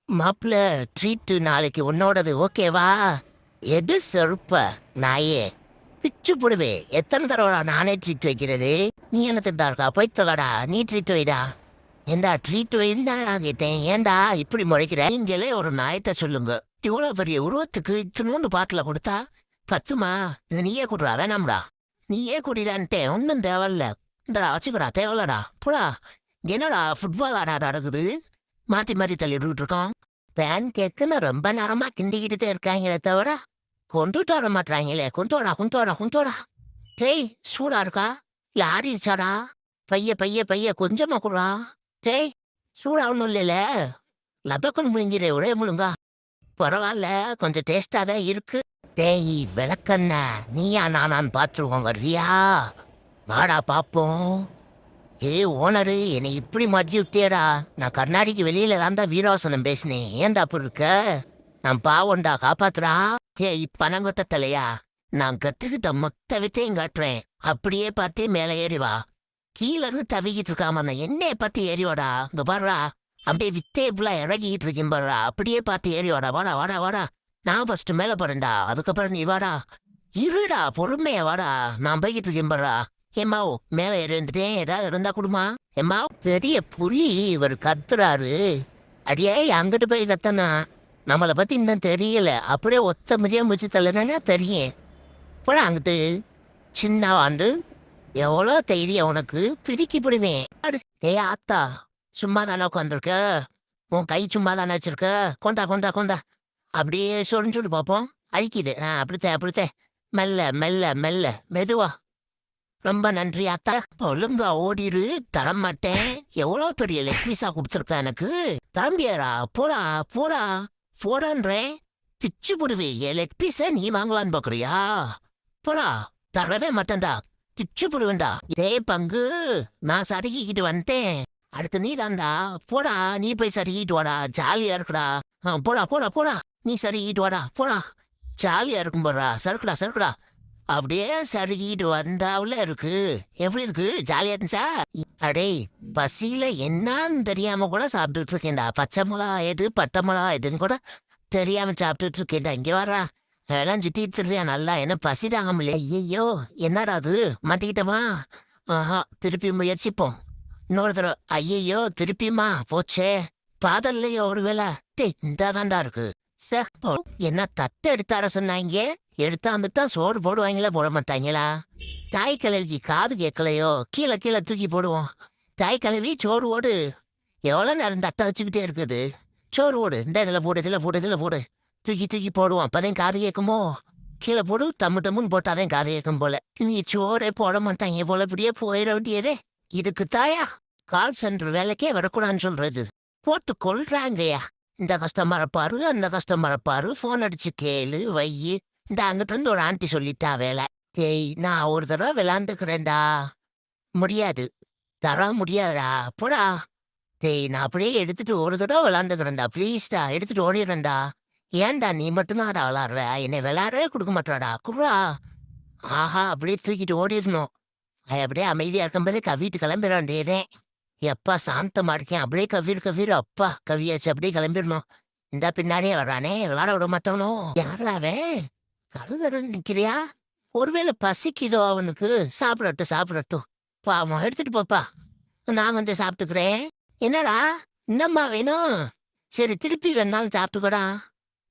மாப்பிள்ள ட்ரீட்டு நாளைக்கு உன்னோடது ஓகேவா? எது செருப்ப நாயே பிச்சு புடுவே. எத்தனை தடவை நானே ட்ரீட் வைக்கிறது? நீ என்ன திட்டா இருக்கா? போய் தொலைடா, நீ ட்ரீட் வைடா. ஏண்டா ட்ரீட் வைன்னு தான் நான் கேட்டேன். ஏண்டா இப்படி முறைக்கிற? நீங்களே ஒரு நாயத்தை சொல்லுங்க. இவ்வளோ பெரிய உருவத்துக்கு இத்தினோண்டு பாட்டில் கொடுத்தா பத்துமா? இது நீயே குடுறா, வேணாம்டா. நீயே குடிடான்ட்டேன், ஒன்றும் தேவையில்ல. இந்தடா வச்சுக்கடா, தேவையில்லடா போடா. என்னடா ஃபுட்பால் ஆட நடக்குது? மாற்றி மாற்றி தள்ளிட்டு இருக்கோம். பேன் கேக்கு நான் ரொம்ப நேரமா கிண்டிக்கிட்டு இருக்காங்களே தவிர கொண்டுட்டு வர மாட்டாங்களே. கொண்டு வாடா, கொண்டு வாடா, கொண்டு வாடா. டேய் சூடா இருக்கா? இல்லை ஆறிடுச்சாடா? பைய பைய பைய கொஞ்சமா குடுறா. டேய் சூடா ஒன்றும் இல்லைல்ல. லபக்குன்னு முழுங்கிற ஒரே முழுங்கா. பரவாயில்ல, கொஞ்சம் டேஸ்டா தான் இருக்கு. டேய் விளக்கண்ண, நீயா நானான்னு பார்த்துருவோம், வர்றியா? வாடா பாப்போம். ஏய் ஓனரு, என்னை இப்படி மாட்டி விட்டியடா. நான் கர்நாடிக்கு வெளியில தான்டா வீராசனம் பேசினேன். ஏன்டா அப்படி இருக்க? நான் பாவம்டா, காப்பாத்துறா. ஏய் பனங்கொத்த தலையா, நான் கத்துக்கிட்ட மொத்த வித்தையும் காட்டுறேன். அப்படியே பார்த்து மேலே ஏறி வா. கீழ இருந்து தவிக்கிட்டு இருக்காம நான் என்னைய பத்தி ஏறி வாடா. இங்க பாடுறா, அப்படியே வித்தே ஃபுல்லா இறங்கிட்டு இருக்கேன் பாடுறா. அப்படியே பார்த்து ஏறி வாடா. வாடா வாடா வாடா. நான் ஃபர்ஸ்ட் மேல போறேன்டா, அதுக்கப்புறம் நீ வாடா. இருடா, பொறுமையா வாடா. நான் போய்கிட்டு இருக்கேன் பாடுறா. ஏம்மாவ் மேலே ஏறி வந்துட்டேன், ஏதாவது இருந்தா கொடுமா. ஏம்மா பெரிய புலி இவர் கத்துறாரு. அடியே அங்கிட்டு போய் கத்தனா நம்மளை பத்தி இன்னும் தெரியல. அப்படியே ஒத்த முடியா முடிச்சு தள்ளனா தெரியும். போல அங்கிட்டு சின்ன ஆண்டு. எவ்வளோ தைரியம் உனக்கு, பிரிக்கி பிடிவேன். ஏ ஆத்தா, சும்மா தானே உட்காந்துருக்க? உன் கை சும்மா தானே வச்சிருக்க? கொண்டா கொண்டா கொண்டா. அப்படியே சொரிஞ்சுட்டு பார்ப்போம். அழிக்குது. அப்படித்தான் அப்படித்தான். மெல்ல மெல்ல மெல்ல மெதுவா. ரொம்ப நன்றி அத்தா. ஒழுங்கா ஓடிரு, தரமாட்டேன். எவ்வளோ பெரிய லெக் பீஸா கொடுத்துருக்க எனக்கு. தம்பியாரா, போடா போடா போடான்றேன். பிச்சு போடுவே. என் லெக் பீஸை நீ வாங்கலான்னு பாக்குறியா? போடா, தரவே மாட்டேன்டா. பிச்சு போடுவேன்டா. இதே பங்கு நான் சருகிக்கிட்டு வந்துட்டேன். அடுத்து நீ தான்டா. போடா, நீ போய் சருகிட்டு வாடா, ஜாலியா இருக்குடா. போடா போடா போடா, நீ சருகிட்டு வாடா போடா. ஜாலியா இருக்கும் போடுறா. சறுக்குடா சறுக்குடா. அப்படியே சருகிட்டு வந்தாவுல இருக்கு. எப்படி இருக்கு? ஜாலியா இருந்துச்சா? அடே பசியில என்னன்னு தெரியாம கூட சாப்பிட்டுட்டு இருக்கேன்டா. பச்சை மிளகா எது பட்டை மிளகா எதுன்னு கூட தெரியாம சாப்பிட்டுட்டு இருக்கேன்டா. இங்க வரா, எல்லாம் சுத்திட்டு இருக்கியா நல்லா. என்ன பசி தாங்க முடியல. ஐயோ என்னடா அது, மாட்டிக்கிட்டமா? ஆஹா, திருப்பி முயற்சிப்போம் இன்னொரு தடவை. ஐயையோ திருப்பியுமா போச்சே. பாதல்லையோ ஒரு வேலை. இந்த தாண்டா இருக்கு. என்ன தட்டை எடுத்தார சொன்னாங்க? எடுத்தா வந்துட்டா சோறு போடுவாங்களா போட மாட்டாங்களா? தாய் கிழவிக்கு காது கேட்கலையோ, கீழே கீழே தூக்கி போடுவோம். தாய் கிழவி சோறு ஓடு. எவ்வளோ நேரம் தட்டை வச்சுக்கிட்டே இருக்குது? சோறு ஓடு. இந்த இதில் போடு, இதில் போடு, இதில் போடு. தூக்கி தூக்கி போடுவோம். அப்போதான் காது கேட்குமோ. கீழே போடு, தம்மு தம்முன்னு போட்டாதான் காது கேட்கும் போல. நீ சோறே போட மாட்டாங்க போல. இப்படியே போயிட வேண்டியதே. இதுக்கு தாயா கால் சென்டர் வேலைக்கே வரக்கூடாதுன்னு சொல்றது. போட்டு கொள்றாங்கய்யா. இந்த கஸ்டமரை பாரு, அந்த கஸ்டமரை பாரு, ஃபோன் அடிச்சு கேளு வையி. இந்த அங்கிட்டு இருந்து ஒரு ஆண்டி சொல்லிட்டா வேலை. டேய் நான் ஒரு தடவை விளாண்டுக்கிறேன்டா. முடியாது, தர முடியாதுடா. போடா. டேய் நான் அப்படியே எடுத்துட்டு ஒரு தடவை விளாண்டுக்கிறேன்டா. ப்ளீஸ்டா, எடுத்துட்டு ஓடிடுறேன்டா. ஏன்டா நீ மட்டும்தான் விளாடுற? என்னை விளாடவே கொடுக்க மாட்டாடா. குடுறா. ஆஹா, அப்படியே தூக்கிட்டு ஓடிடணும். அப்படியே அமைதியா இருக்கும்போதே கவிட்டு கிளம்பிட வேண்டியதேன். எப்பா சாந்தமா இருக்கேன். அப்படியே கவிர் கவிர். அப்பா கவியாச்சு, அப்படியே கிளம்பிடணும். இந்த பின்னாடியே வர்றானே, விளாட விட மாட்டானோ. யாராவே கருதரு நிக்கிறியா? ஒருவேளை பசிக்குதோ அவனுக்கு. சாப்பிடட்டும் சாப்பிடட்டும். பாவம், எடுத்துட்டு போப்பா, நான் வந்து சாப்பிட்டுக்கிறேன். என்னடா என்னம்மா வேணும்? சரி திருப்பி வேணாலும் சாப்பிட்டுக்கடா.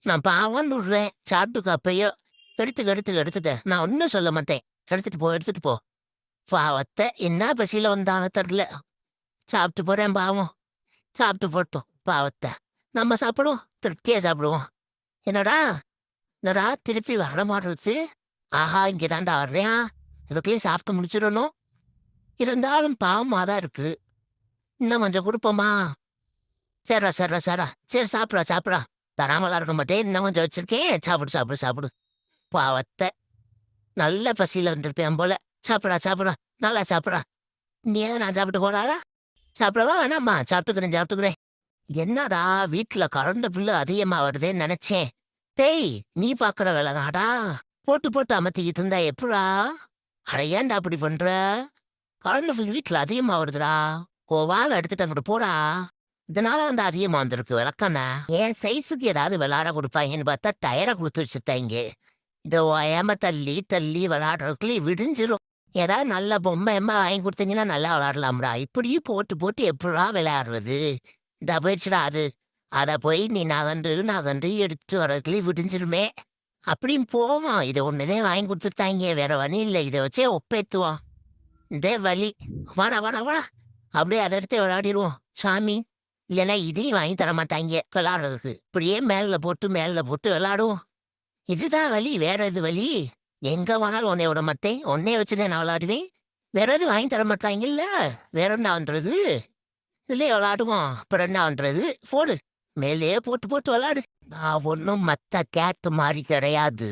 நான் பாவம்னு விடுறேன். சாப்பிட்டுக்க அப்பயோ. எடுத்துக்க. நான் ஒன்றும் சொல்ல மாட்டேன். எடுத்துட்டு போ. பாவத்தை என்ன பசியில வந்தானோ தெரியல. சாப்பிட்டு போறேன் பாவம். சாப்பிட்டு போட்டோம் பாவத்தை. நம்ம சாப்பிடுவோம், திருப்தியா சாப்பிடுவோம். என்னடா என்னடா திருப்பி வர மாட்டேது? ஆஹா, இங்கே தாண்டா வர்றேன். இதுக்குள்ளேயும் சாப்பிட்டு முடிச்சிடணும். இருந்தாலும் பாவமாக தான் இருக்கு. இன்னும் கொஞ்சம் கொடுப்போமா? சரி சாப்பிட்றா. தராமலாம் இருக்க மாட்டேன். இன்னும் கொஞ்சம் வச்சிருக்கேன். சாப்பிடு. பாவத்தை, நல்ல பசியில் வந்திருப்பேன் போல. சாப்பிட்றா, நல்லா சாப்பிட்றா. நீ நான் சாப்பிட்டு போடாதா? சாப்பிடவா வேணாம்மா? சாப்பிட்டுக்கிறேன். என்னடா வீட்டுல கரண்ட் பில்லு அதிகமா வருதேன்னு நினைச்சேன். டேய் நீ பாக்குற வேலைதாடா. போட்டு அமர்த்திக்கிட்டு இருந்தா எப்படா? அட ஏன்டா அப்படி பண்ற? கரண்ட் பில் வீட்டுல அதிகமா வருதுடா. கோவால எடுத்துட்டு அங்கிட்டு போடா. இதனால வந்து அதிகமா வந்திருக்கு விளக்கண்ணா. என் சைஸுக்கு ஏதாவது விளையாட கொடுப்பாங்கன்னு பார்த்தா டயரை கொடுத்து வச்சுட்டாங்க. இந்த ஓயாம தள்ளி தள்ளி விளையாடுறதுக்குள்ளே விடிஞ்சிரும். ஏதாவது நல்ல பொம்மை எம்மா வாங்கி கொடுத்தீங்கன்னா நல்லா விளையாடலாம்டா. இப்படியும் போட்டு போட்டு எப்படா விளையாடுறது? இந்த போயிடுச்சுடா அது. அதை போய் நீ நகண்டு எடுத்து வரதுக்குள்ளே விடிஞ்சிருமே. அப்படியும் போவோம். இதை ஒன்றுதே வாங்கி கொடுத்துட்டாங்க, வேற வழி இல்லை. இதை வச்சே ஒப்பேத்துவோம். இதே வழி. வாடா வாடா வாடா, அப்படியே அதை எடுத்து விளையாடிடுவோம் சாமி. இல்லைன்னா இதையும் வாங்கி தர மாட்டாங்க விளையாடுறதுக்கு. இப்படியே மேல போட்டு விளையாடுவோம். இதுதான் வழி, வேற எது வழி? எங்க வேணாலும் உன்னை விட மாட்டேன். உன்னைய வச்சுதான் நான் விளையாடுவேன். வேற எதுவும் வாங்கி தர மாட்டாங்கல்ல, வேற என்ன பண்றது? இதுலயே விளையாடுவோம். அப்புறம் என்ன பண்றது? போடு, மேலேயே போட்டு போட்டு விளையாடு. நான் ஒன்றும் மத்த கேட்டு மாதிரி கிடையாது.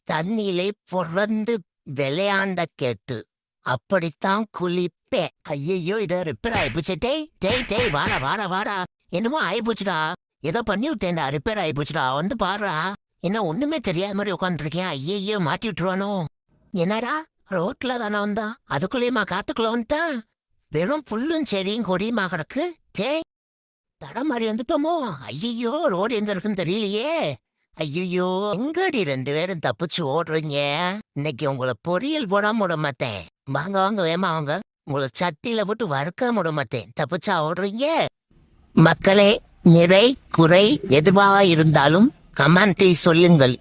தண்ணியிலே புரண்டு விளையாண்ட கேட்டு. அப்படித்தான் குளிப்பேன். ஐயையோ, இதை ரிப்பேர் ஆயிப்போச்சு. டேய் வாடா வாடா வாடா. என்னமோ ஆயிப்போச்சுடா. ஏதோ பண்ணி விட்டேன்டா, ரிப்பேர் ஆயிப்போச்சுடா. வந்து பாருடா. என்ன ஒண்ணுமே தெரியாத மாதிரி உட்காந்துருக்கேன். ஐயையோ, மாட்டி விட்டுருவானோ? என்னடா ரோட்ல தானே வந்தான், அதுக்குள்ளேயுமா காத்துக்குள்ள வந்துட்டான்? வெறும் புல்லும் செடியும் கொடியுமா கிடக்கு. தடம் மாதிரி வந்துட்டோமோ? ஐயையோ, ரோடு எங்க இருக்குன்னு தெரியலையே. ஐயையோ, எங்கடி ரெண்டு பேரும் தப்பிச்சு ஓடுறீங்க? இன்னைக்கு உங்களை பொரியல் போடாம விட மாட்டேன். வாங்க வாங்க, வேமா வாங்க. உங்களை சட்டியில போட்டு வறுக்க விட மாட்டேன். தப்பிச்சா ஓடுறீங்க. மக்களே, நிறை குறை எதுவாக இருந்தாலும் கமெண்டில் சொல்லுங்கள்.